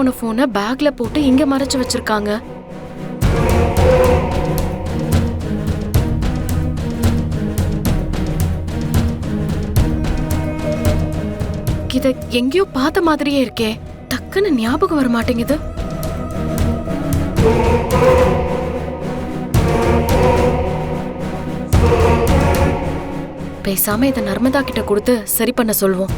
போன போனை பேக்ல போட்டு இங்க மறைச்சு வச்சிருக்காங்க. இத எங்கேயோ பார்த்த மாதிரியே இருக்கே, டக்குன்னு ஞாபகம் வர மாட்டேங்குது. பேசாம இத நர்மதா கிட்ட கொடுத்து சரி பண்ண சொல்வோம்.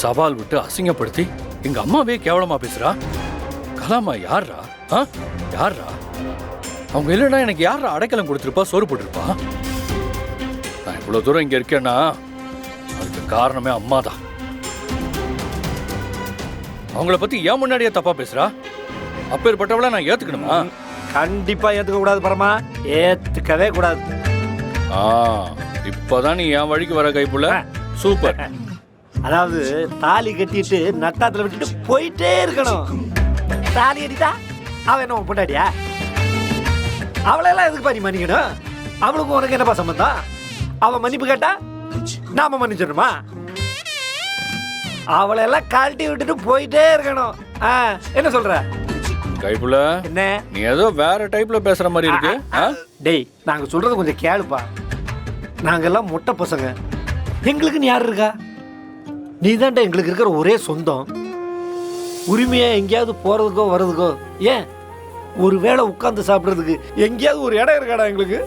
சவால் விட்டு அசிங்கப்படுத்தி எங்க அம்மாவே கேவலமா பேசுறா. கலாமா யாரா? யாரா அவங்க? இல்லைன்னா எனக்கு யாரா அடைக்கலம் கொடுத்துருப்பா, சோறு போட்டிருப்பா? நான் இவ்வளவு தூரம் இங்க இருக்கேன்னா அதுக்கு காரணமே அம்மா தான். அவங்கள பத்தி ஏன் முன்னாடியே தப்பா பேசுறா? அப்பேற்பட்டவளை நான் ஏத்துக்கணுமா? கண்டிப்பா ஏத்துக்க கூடாது பரமா, ஏத்துக்கவே கூடாது. இப்பதான் நீ என் வழிக்கு வர கைப்புல. சூப்பர். அதாவது தாலி கட்டிட்டு நட்டாத்துல விட்டுட்டு போயிட்டே இருக்கணும். தாலி கட்டிட்டா அவன் என்ன பொண்டாடியா? அவளெல்லாம் எதுக்கு நீ மன்னிக்கணும்? அவளுக்கும் உனக்கு என்னப்பா சம்பந்தம்? அவன் மன்னிப்பு கேட்டா நாம மன்னிச்சிடணுமா? அவளெல்லாம் கழட்டி விட்டுட்டு போயிட்டே இருக்கணும். என்ன சொல்ற கைப்புல? என்ன நீ ஏதோ வேற டைப்ல பேசுற மாதிரி இருக்கு. டேய், நாங்க சொல்றது கொஞ்சம் கேளுப்பா. நாங்கெல்லாம் மொட்டை பசங்க, எங்களுக்கு நீ யாரு இருக்கா? நீதான்டா எங்களுக்கு இருக்கிற ஒரே சொந்தம். உரிமையா எங்கேயாவது போறதுக்கோ வர்றதுக்கோ, ஏன் ஒரு வேளை உட்கார்ந்து சாப்பிட்றதுக்கு எங்கேயாவது ஒரு இடம் இருக்காடா எங்களுக்கு?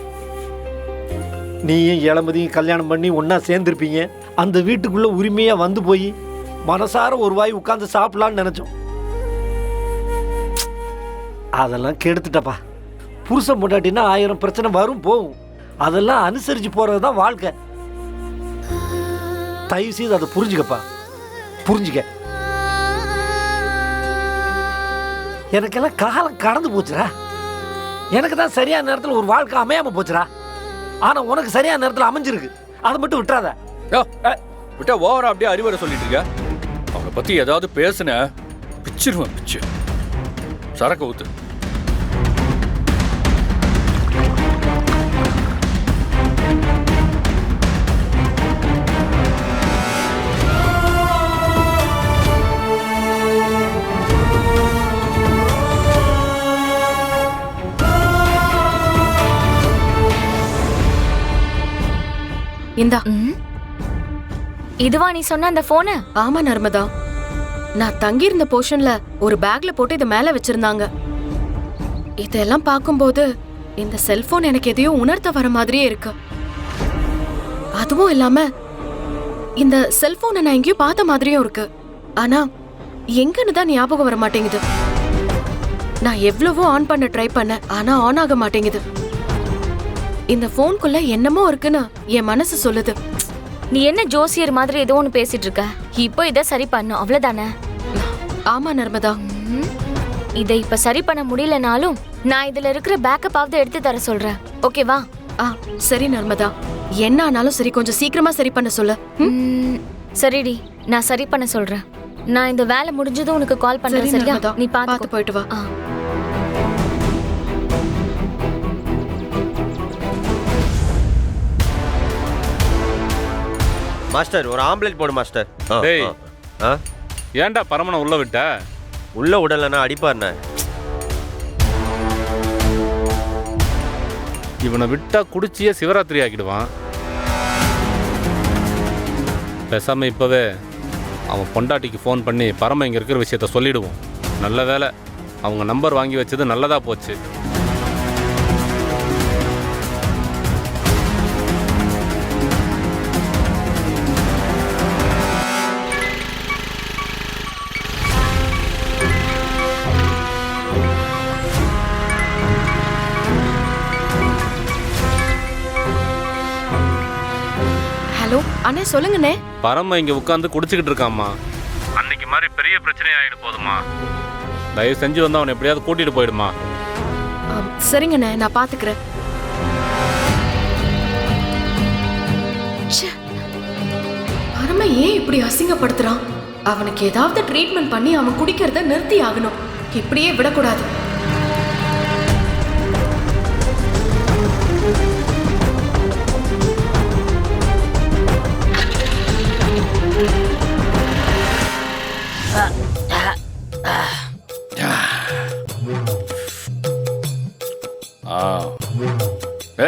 நீயும் இளமதியும் கல்யாணம் பண்ணி ஒன்னா சேர்ந்துருப்பீங்க. அந்த வீட்டுக்குள்ள உரிமையா வந்து போய் மனசார ஒரு வாய் உட்கார்ந்து சாப்பிடலான்னு நினைச்சோம். அதெல்லாம் கெடுத்துட்டப்பா. புருஷன் பொண்டாட்டினா 1000 பிரச்சனை வரும் போகும். அதெல்லாம் அனுசரிச்சு போறதுதான் வாழ்க்கை. தயவு செய்து அதை புரிஞ்சுக்கப்பா, புரிஞ்சுக்க. எனக்கெல்லாம் காலம் கடந்து போச்சுடா. எனக்கு தான் சரியான நேரத்தில் ஒரு வாழ்க்கை அமையாம போச்சுடா. ஆனா உனக்கு சரியான நேரத்தில் அமைஞ்சிருக்கு. அதை மட்டும் விட்டுறாத. விட்டா ஓவரா அப்படியே அறிவுரை சொல்லிட்டு இருக்க. அவங்கள பத்தி ஏதாவது பேசுன பிச்சிருவேன். பிச்சு சரக்கு ஊத்து. இந்தா. இதுவா நீ சொன்ன அந்த போன்? ஆமா நர்மதா, நான் தங்கி இருந்த போர்ஷன்ல ஒரு பேக்ல போட்டு இத மேல வச்சிருந்தாங்க. இதெல்லாம் பார்க்கும்போது இந்த செல்போன் எனக்கு எதையோ உணர்த்த வர மாதிரியே இருக்கு. அதுவும் இல்லாம இந்த செல்போனை நான் எங்கேயோ பார்த்த மாதிரியும் இருக்கு. ஆனா எங்கன்னு தான் ஞாபகம் வர மாட்டேங்குது. நான் எவ்வளவோ ஆன் பண்ண ட்ரை பண்ண, ஆனா ஆன் ஆக மாட்டேங்குது. இந்த போன்குள்ள என்னமோ இருக்குன்னு என் மனசு சொல்லுது. நீ என்ன ஜோசியர் மாதிரி ஏதோ ஒன்று பேசிட்டு இருக்க? இப்போ இதை சரி பண்ணும், அவ்வளவுதானே? ஆமா நர்மதா, இதை இப்ப சரி பண்ண முடியலனாலும் நான் இதுல இருக்கிற பேக்கப் ஆவது எடுத்து தர சொல்றேன். ஓகேவா? சரி நர்மதா, என்ன ஆனாலும் சரி, கொஞ்சம் சீக்கிரமா சரி பண்ண சொல்லு. சரிடி, நான் சரி பண்ண சொல்றேன். நான் இந்த வேலை முடிஞ்சதும் உனக்கு கால் பண்றேன். சரியா? நீ பார்த்து போயிட்டு வா. மாஸ்டர் ஒரு ஆம்லெட் போடு மாஸ்டர். டேய், ஏன்டா பரமனை உள்ள விட்ட? உள்ள உடலனா அடிப்பாருண்ணே. இவனை விட்டா குடிச்சியே சிவராத்திரி ஆக்கிடுவான். பேசாம இப்பவே அவன் பொண்டாட்டிக்கு ஃபோன் பண்ணி பரம இங்க இருக்கிற விஷயத்த சொல்லிடுவோம். நல்ல வேலை அவங்க நம்பர் வாங்கி வச்சது நல்லதா போச்சு. அண்ணே சொல்லுங்கண்ணே. பரம இங்க உட்காந்து குடிச்சுக்கிட்டு இருக்காம்மா. அன்னைக்கு மாதிரி பெரிய பிரச்சனை ஆயிடு போதுமா. தயவு செஞ்சு வந்து அவனை எப்படியாவது கூட்டிட்டு போயிடுமா. சரிங்கண்ணே, நான் பாத்துக்கிறேன். பரம ஏன் இப்படி அசிங்கப்படுத்துறான்? அவனுக்கு ஏதாவது ட்ரீட்மெண்ட் பண்ணி அவன் குடிக்கிறத நிறுத்தி ஆகணும். இப்படியே விடக்கூடாது.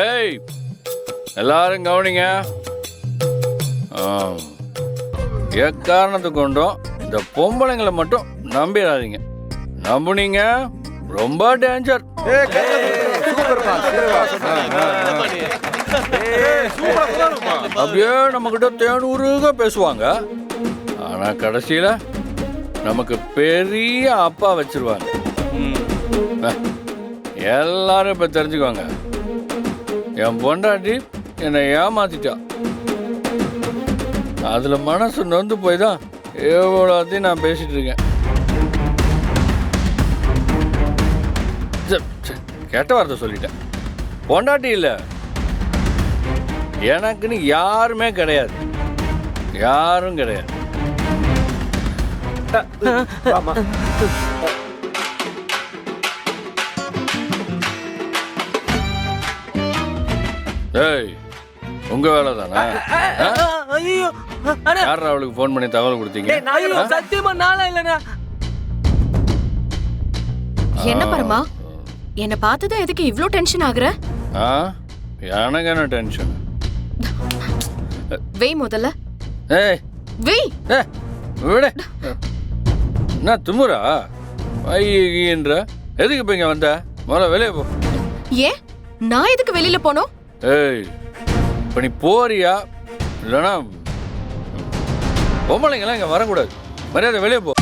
ஏய், எல்லாரும் கவனிங்க. எக்காரணத்தை கொண்டும் இந்த பொம்பளைங்களை மட்டும் நம்பிடாதீங்க. நம்புனீங்க ரொம்ப டேஞ்சர். அப்படியே நம்ம கிட்ட தேனூருக பேசுவாங்க. ஆனா கடைசியில நமக்கு பெரிய அப்பா வச்சிருவாங்க. எல்லாரும் இப்ப தெரிஞ்சுக்கோங்க, என் பொண்டாட்டி என்னை ஏமாத்திட்டா. அதுல மனசு நொந்து போய் தான் எவ்வளோத்தையும் நான் பேசிட்டு இருக்கேன். கெட்ட வார்த்தை சொல்லிட்டேன். பொண்டாட்டி இல்லை, எனக்குன்னு யாருமே கிடையாது. யாரும் கிடையாது. ஆமா. ஏய், உங்க வேலை தானே? ஐயோ அண்ணா, யார் அவளுக்கு ஃபோன் பண்ணி தகவல் கொடுத்தீங்க? ஐயோ சத்தியமா நாளா இல்லண்ணா. என்ன பரமா, என்ன பார்த்ததா எதுக்கு இவ்ளோ டென்ஷன் ஆகுற? ஆ, எனக்கு என்ன டென்ஷன்? வெய் முதல்ல ஏய் வெய். ஏ விடு. என்ன துமுறா ஐயன்ற? எதுக்கு இப்போ இங்கே வந்த? முதல்ல வெளியே போ. ஏன் நான் எதுக்கு வெளியில போனோம்? ஏய், இப்போ நீ போறியா இல்லைன்னா பொம்பளைங்கெல்லாம் இங்கே வரக்கூடாது. மரியாதை வெளியே போ.